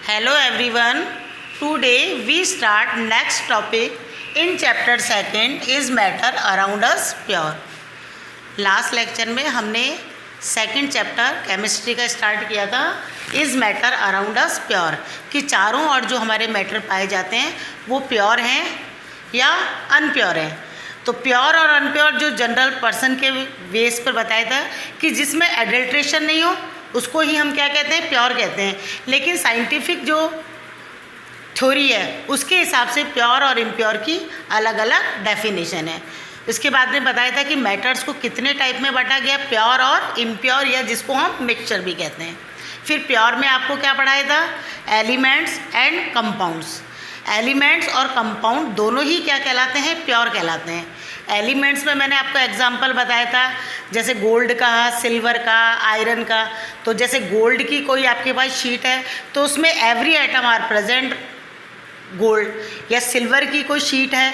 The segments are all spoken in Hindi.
Hello everyone. Today we start next topic in chapter second is matter around us pure. Last lecture में हमने सेकंड चैप्टर केमिस्ट्री का स्टार्ट किया था is matter around us pure कि चारों ओर जो हमारे मैटर पाए जाते हैं वो प्योर हैं या अनप्योर हैं। तो प्योर और अनप्योर जो जनरल पर्सन के बेस पर बताया था कि जिसमें एडल्ट्रेशन नहीं हो उसको ही हम क्या कहते हैं, प्योर कहते हैं। लेकिन साइंटिफिक जो थ्योरी है उसके हिसाब से प्योर और इम्प्योर की अलग अलग डेफिनेशन है। इसके बाद में बताया था कि मैटर्स को कितने टाइप में बांटा गया, प्योर और इम्प्योर, या जिसको हम मिक्सचर भी कहते हैं। फिर प्योर में आपको क्या पढ़ाया था, एलिमेंट्स एंड कंपाउंड्स। एलिमेंट्स और कंपाउंड दोनों ही क्या कहलाते हैं, प्योर कहलाते हैं। एलिमेंट्स में मैंने आपको एग्जांपल बताया था, जैसे गोल्ड का, सिल्वर का, आयरन का। तो जैसे गोल्ड की कोई आपके पास शीट है तो उसमें every item are present gold, या सिल्वर की कोई शीट है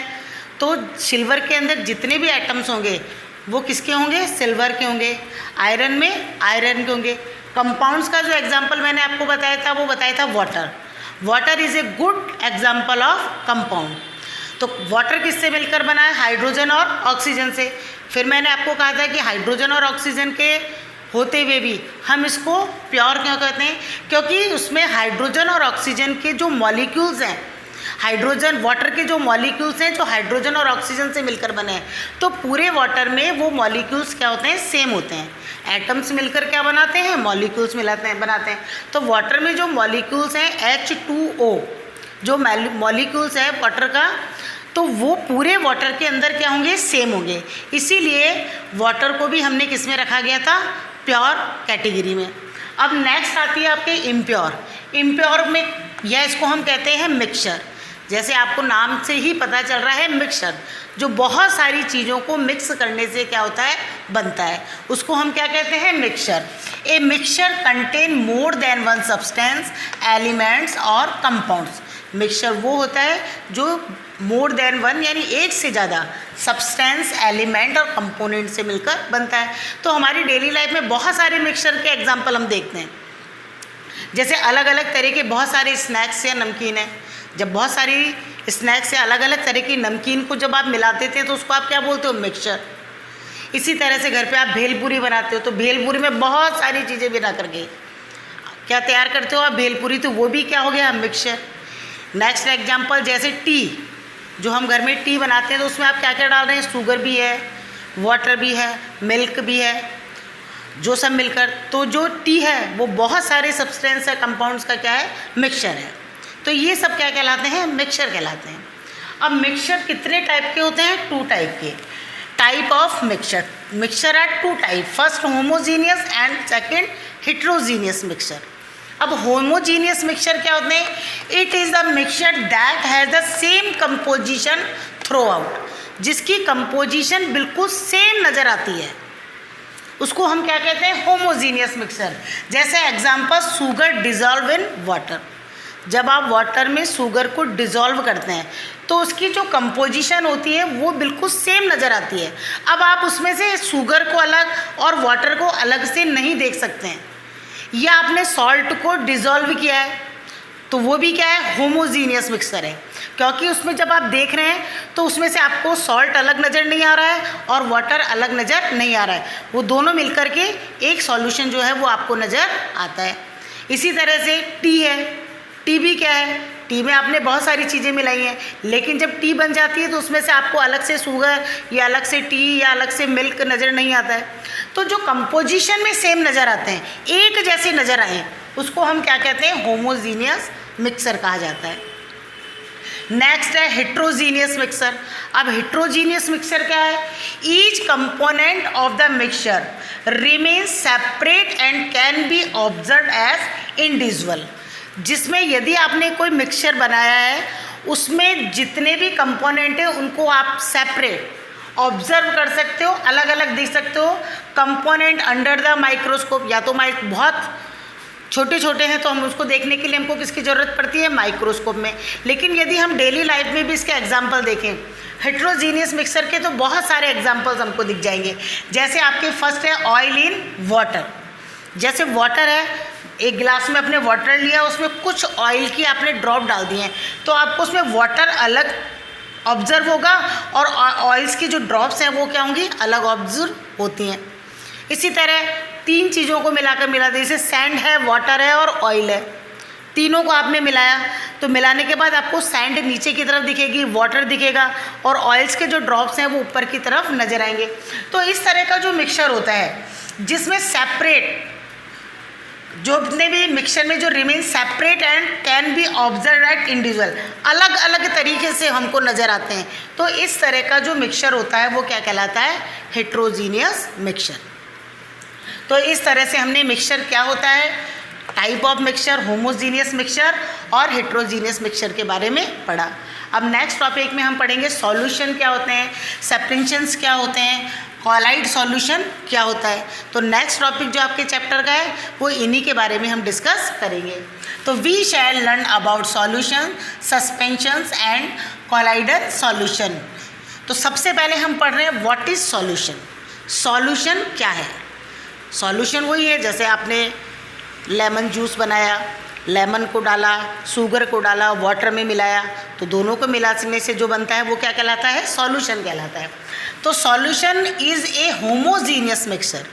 तो सिल्वर के अंदर जितने भी आइटम्स होंगे वो किसके होंगे, सिल्वर के होंगे। आयरन में आयरन के होंगे। कंपाउंड्स का जो एग्जांपल मैंने आपको बताया था वो बताया था water. Water is a good example of compound. तो वाटर किससे मिलकर बना है, हाइड्रोजन और ऑक्सीजन से। फिर मैंने आपको कहा था कि हाइड्रोजन और ऑक्सीजन के होते हुए भी हम इसको प्योर क्यों कहते हैं, क्योंकि उसमें हाइड्रोजन और ऑक्सीजन के जो मॉलिक्यूल्स हैं, हाइड्रोजन वाटर के जो मॉलिक्यूल्स हैं जो हाइड्रोजन और ऑक्सीजन से मिलकर बने हैं, तो पूरे वाटर में वो मॉलिक्यूल्स क्या होते हैं, सेम होते हैं। एटम्स मिलकर क्या बनाते हैं, मॉलिक्यूल्स मिलाते हैं, बनाते हैं। तो वाटर में जो मॉलिक्यूल्स हैं H2O, जो मॉलिक्यूल्स है वाटर का, तो वो पूरे वाटर के अंदर क्या होंगे, सेम होंगे। इसीलिए वाटर को भी हमने किस में रखा गया था, प्योर कैटेगरी में। अब नेक्स्ट आती है आपके इम्प्योर। इम्प्योर में या इसको हम कहते हैं मिक्सचर। जैसे आपको नाम से ही पता चल रहा है मिक्सचर, जो बहुत सारी चीज़ों को मिक्स करने से क्या होता है, बनता है, उसको हम क्या कहते हैं, mixture. A mixture contain more than one substance, elements और कंपाउंड्स। मिक्सचर वो होता है जो मोर देन वन यानी एक से ज़्यादा सब्सटेंस, एलिमेंट और कंपोनेंट से मिलकर बनता है। तो हमारी डेली लाइफ में बहुत सारे मिक्सचर के एग्जाम्पल हम देखते हैं। जैसे अलग अलग तरह के बहुत सारे स्नैक्स या नमकीन हैं। जब बहुत सारी स्नैक्स या अलग अलग तरह की नमकीन को जब आप मिलाते थे तो उसको आप क्या बोलते हो, मिक्सचर। इसी तरह से घर पे आप भेलपूरी बनाते हो तो भेलपूरी में बहुत सारी चीज़ें मिला करके क्या तैयार करते हो आप, भेलपूरी, तो वो भी क्या हो गया, मिक्सचर। नेक्स्ट एग्जाम्पल जैसे टी, जो हम घर में टी बनाते हैं तो उसमें आप क्या क्या डाल रहे हैं, शुगर भी है, वाटर भी है, मिल्क भी है, जो सब मिलकर, तो जो टी है वो बहुत सारे सब्सटेंस है, कंपाउंड्स का क्या है, मिक्सचर है। तो ये सब क्या कहलाते हैं, मिक्सचर कहलाते हैं। अब मिक्सचर कितने टाइप के होते हैं, 2 टाइप के। Type of mixture, mixture are 2 type, first homogeneous and second heterogeneous mixture. अब होमोजीनियस मिक्सचर क्या होते हैं, it is the mixture that has the same composition throughout, जिसकी कंपोजिशन बिल्कुल सेम नज़र आती है, उसको हम क्या कहते हैं, होमोजीनियस मिक्सचर। जैसे example, sugar dissolve in water. जब आप वाटर में शुगर को डिज़ोल्व करते हैं तो उसकी जो कंपोजिशन होती है वो बिल्कुल सेम नज़र आती है। अब आप उसमें से शुगर को अलग और वाटर को अलग से नहीं देख सकते हैं। या आपने सॉल्ट को डिज़ोल्व किया है तो वो भी क्या है, होमोजीनियस मिक्सचर है, क्योंकि उसमें जब आप देख रहे हैं तो उसमें से आपको सॉल्ट अलग नज़र नहीं आ रहा है और वाटर अलग नज़र नहीं आ रहा है, वो दोनों मिलकर के एक सॉल्यूशन जो है वो आपको नज़र आता है। इसी तरह से टी है, टी भी क्या है, टी में आपने बहुत सारी चीज़ें मिलाई हैं, लेकिन जब टी बन जाती है तो उसमें से आपको अलग से शुगर या अलग से टी या अलग से मिल्क नज़र नहीं आता है। तो जो कंपोजिशन में सेम नज़र आते हैं, एक जैसे नज़र आए, उसको हम क्या कहते हैं, होमोजीनियस मिक्सचर कहा जाता है। नेक्स्ट है हेट्रोजीनियस मिक्सचर। अब हेट्रोजीनियस मिक्सचर क्या है, each component of the mixture remains separate and can be observe as individual. जिसमें यदि आपने कोई मिक्सचर बनाया है उसमें जितने भी कंपोनेंट हैं उनको आप सेपरेट ऑब्जर्व कर सकते हो, अलग अलग देख सकते हो। कंपोनेंट अंडर द माइक्रोस्कोप, या तो बहुत छोटे छोटे हैं तो हम उसको देखने के लिए हमको किसकी ज़रूरत पड़ती है, माइक्रोस्कोप में। लेकिन यदि हम डेली लाइफ में भी इसके एग्जाम्पल देखें हेट्रोजीनियस मिक्सचर के, तो बहुत सारे एग्जाम्पल्स हमको दिख जाएंगे। जैसे आपके फर्स्ट है ऑयल इन वाटर। जैसे वाटर है, एक गिलास में आपने वाटर लिया, उसमें कुछ ऑयल की आपने ड्रॉप डाल दिए हैं, तो आपको उसमें वाटर अलग ऑब्जर्व होगा और ऑयल्स की जो ड्रॉप्स हैं वो क्या होंगी, अलग ऑब्जर्व होती हैं। इसी तरह तीन चीज़ों को मिलाकर मिला दे, जैसे सैंड है, वाटर है और ऑयल है, तीनों को आपने मिलाया, तो मिलाने के बाद आपको सैंड नीचे की तरफ दिखेगी, वाटर दिखेगा और ऑयल्स के जो ड्रॉप्स हैं वो ऊपर की तरफ नजर आएंगे। तो इस तरह का जो मिक्सचर होता है जिसमें सेपरेट, जो जितने भी मिक्सचर में जो remain separate and can be observe eight individual, अलग अलग तरीके से हमको नज़र आते हैं, तो इस तरह का जो मिक्सचर होता है वो क्या कहलाता है, हेट्रोजीनियस मिक्सचर। तो इस तरह से हमने मिक्सचर क्या होता है, type of mixture, homogeneous mixture और हेट्रोजीनियस मिक्सचर के बारे में पढ़ा। अब नेक्स्ट टॉपिक में हम पढ़ेंगे सॉल्यूशन क्या होते हैं, सेपरेशंस क्या होते हैं, कॉलाइड सॉल्यूशन क्या होता है। तो नेक्स्ट टॉपिक जो आपके चैप्टर का है वो इन्हीं के बारे में हम डिस्कस करेंगे। तो we shall learn about solution, suspensions and colloidal solution. तो सबसे पहले हम पढ़ रहे हैं व्हाट इज सॉल्यूशन। सॉल्यूशन क्या है? सॉल्यूशन वही है जैसे आपने लेमन जूस बनाया, लेमन को डाला, शुगर को डाला, वाटर में मिलाया, तो दोनों को मिलाने से जो बनता है वो क्या कहलाता है, सॉल्यूशन कहलाता है। तो solution is a homogeneous mixture.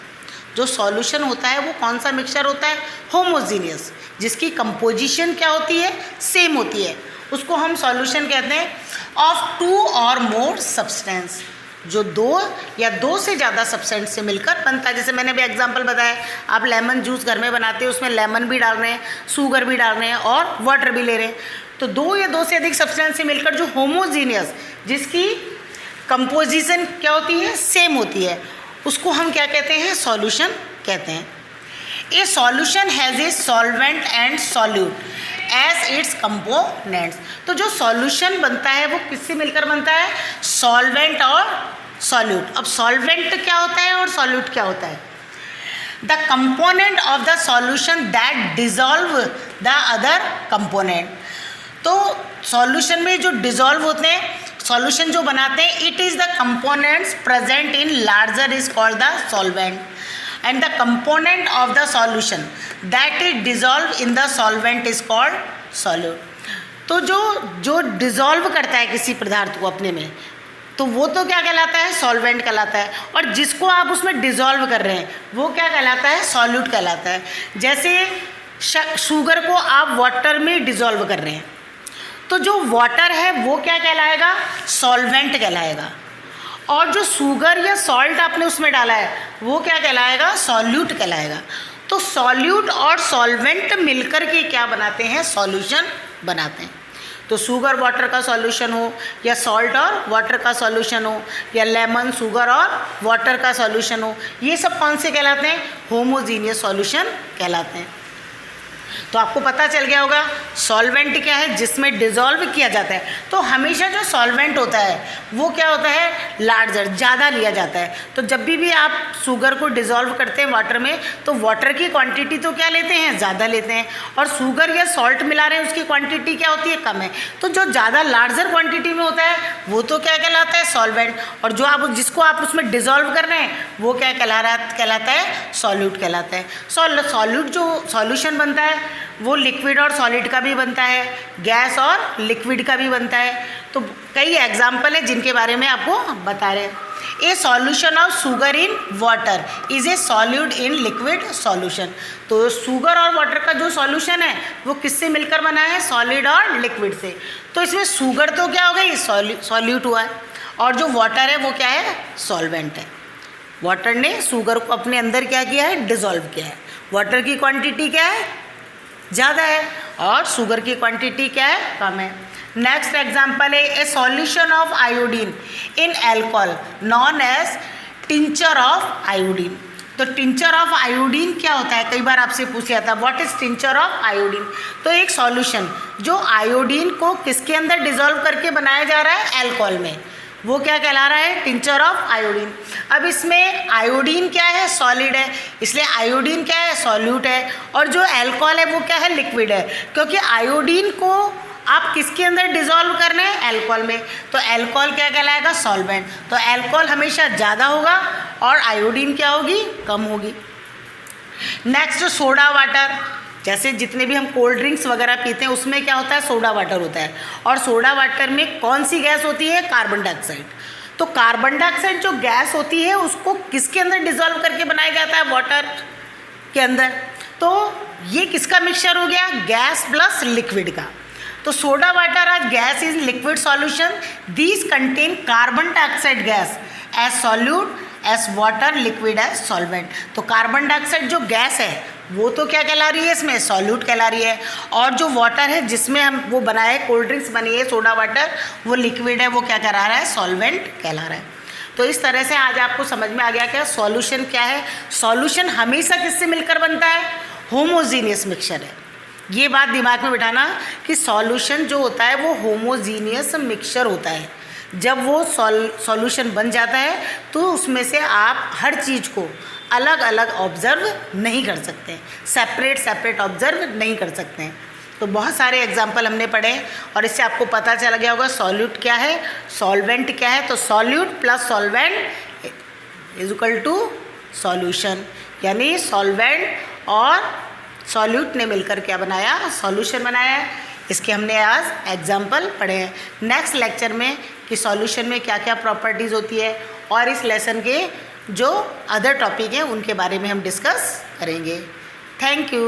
जो सॉल्यूशन होता है वो कौन सा मिक्सचर होता है, होमोजीनियस, जिसकी कंपोजिशन क्या होती है, सेम होती है, उसको हम सॉल्यूशन कहते हैं। ऑफ टू और मोर सब्सटेंस, जो दो या दो से ज़्यादा सब्सटेंस से मिलकर बनता है। जैसे मैंने भी एग्जांपल बताया, आप लेमन जूस घर में बनाते हैं, उसमें लेमन भी डाल रहे हैं, शुगर भी डाल रहे हैं और वाटर भी ले रहे हैं, तो दो या दो से अधिक सब्सटेंस से मिलकर जो होमोजीनियस, जिसकी कंपोजिशन क्या होती है, सेम होती है, उसको हम क्या कहते हैं, सॉल्यूशन कहते हैं। A solution has a solvent and solute as its components. तो जो सॉल्यूशन बनता है वो किससे मिलकर बनता है, सॉल्वेंट और सॉल्यूट। अब सॉल्वेंट क्या होता है और सॉल्यूट क्या होता है, the component of the solution that dissolve the other component. तो सॉल्यूशन में जो डिजॉल्व होते हैं, सॉल्यूशन जो बनाते हैं, it is the components present in larger is called the solvent and the component of the solution that is dissolved in the solvent is called solute। तो जो डिज़ोल्व करता है किसी पदार्थ को अपने में, तो वो तो क्या कहलाता है, सॉल्वेंट कहलाता है, और जिसको आप उसमें डिज़ोल्व कर रहे हैं वो क्या कहलाता है, सॉल्यूट कहलाता है। जैसे शुगर को आप वाटर में डिज़ोल्व कर रहे हैं, तो जो वाटर है वो क्या कहलाएगा, सॉल्वेंट कहलाएगा, और जो शुगर या सॉल्ट आपने उसमें डाला है वो क्या कहलाएगा, सॉल्यूट कहलाएगा। तो सॉल्यूट और सॉल्वेंट मिलकर के क्या बनाते हैं, सॉल्यूशन बनाते हैं। तो शुगर वाटर का सॉल्यूशन हो, या सॉल्ट और वाटर का सॉल्यूशन हो, या लेमन शुगर और वाटर का सॉल्यूशन हो, ये सब कौन से कहलाते हैं, होमोजीनियस सॉल्यूशन कहलाते हैं। तो आपको पता चल गया होगा सॉल्वेंट क्या है, जिसमें डिज़ोल्व किया जाता है। तो हमेशा जो सॉल्वेंट होता है वो क्या होता है, लार्जर, ज़्यादा लिया जाता है। तो जब भी आप शुगर को डिज़ोल्व करते हैं वाटर में, तो वाटर की क्वांटिटी तो क्या लेते हैं, ज़्यादा लेते हैं, और शुगर या सॉल्ट मिला रहे हैं उसकी क्वांटिटी क्या होती है, कम है। तो जो ज़्यादा लार्जर क्वांटिटी में होता है वो तो क्या कहलाता है, सॉल्वेंट, और जो आप जिसको आप उसमें डिज़ोल्व कर रहे हैं वो क्या कहलाता है, सॉल्यूट कहलाता है। सॉल्यूट जो सॉल्यूशन बनता है वो लिक्विड और सॉलिड का भी बनता है, गैस और लिक्विड का भी बनता है। तो कई एग्जाम्पल है जिनके बारे में आपको बता रहे हैं। A solution of sugar in water is a solute in liquid solution. तो शुगर और वाटर का जो सॉल्यूशन है वो किससे मिलकर बना है, सॉलिड और लिक्विड से। तो इसमें शुगर तो क्या हो गई, सॉल्यूट हुआ है, और जो वाटर है वो क्या है, सॉल्वेंट है। वाटर ने शुगर को अपने अंदर क्या किया है, डिज़ोल्व किया है। वाटर की क्वांटिटी क्या है, ज़्यादा है, और शुगर की क्वांटिटी क्या है, कम है। नेक्स्ट एग्जांपल है a solution of iodine in alcohol known as tincture of iodine. तो टिंचर ऑफ आयोडीन क्या होता है, कई बार आपसे पूछा जाता है what is tincture of iodine. तो एक सॉल्यूशन जो आयोडीन को किसके अंदर डिज़ोल्व करके बनाया जा रहा है, अल्कोहल में, वो क्या कहला रहा है, टिंचर ऑफ आयोडीन। अब इसमें आयोडीन क्या है, सॉलिड है, इसलिए आयोडीन क्या है, सॉल्यूट है, और जो अल्कोहल है वो क्या है, लिक्विड है, क्योंकि आयोडीन को आप किसके अंदर डिज़ोल्व कर रहे हैं, अल्कोहल में। तो अल्कोहल क्या कहलाएगा, सॉल्वेंट। तो अल्कोहल हमेशा ज़्यादा होगा और आयोडीन क्या होगी, कम होगी। नेक्स्ट सोडा वाटर, जैसे जितने भी हम कोल्ड ड्रिंक्स वगैरह पीते हैं उसमें क्या होता है, सोडा वाटर होता है, और सोडा वाटर में कौन सी गैस होती है, कार्बन डाइऑक्साइड। तो कार्बन डाइऑक्साइड जो गैस होती है उसको किसके अंदर डिजोल्व करके बनाया जाता है, वाटर के अंदर। तो ये किसका मिक्सचर हो गया, गैस प्लस लिक्विड का। तो soda water as gas is liquid solution, these contain carbon dioxide gas as solute as water liquid as solvent. तो कार्बन डाइऑक्साइड जो गैस है वो तो क्या कहला रही है, इसमें सॉल्यूट कहला रही है, और जो वाटर है जिसमें हम वो बनाए, कोल्ड ड्रिंक्स बनी है सोडा वाटर, वो लिक्विड है, वो क्या कहला रहा है, सॉल्वेंट कहला रहा है। तो इस तरह से आज आपको समझ में आ गया क्या सॉल्यूशन क्या है। सॉल्यूशन हमेशा किससे मिलकर बनता है, होमोजीनियस मिक्सचर है। ये बात दिमाग में बिठाना कि सॉल्यूशन जो होता है वो होमोजीनियस मिक्सचर होता है। जब वो सॉल्यूशन बन जाता है तो उसमें से आप हर चीज़ को अलग अलग ऑब्जर्व नहीं कर सकते, सेपरेट ऑब्जर्व नहीं कर सकते हैं। तो बहुत सारे एग्जाम्पल हमने पढ़े और इससे आपको पता चला गया होगा सॉल्यूट क्या है, सॉल्वेंट क्या है। तो solute plus solvent is equal to solution, यानी सॉल्वेंट और सॉल्यूट ने मिलकर क्या बनाया, सॉल्यूशन बनाया है। इसके हमने आज एग्जाम्पल पढ़े हैं। नेक्स्ट लेक्चर में कि सॉल्यूशन में क्या क्या प्रॉपर्टीज़ होती है और इस लेसन के जो अदर टॉपिक हैं उनके बारे में हम डिस्कस करेंगे। Thank you.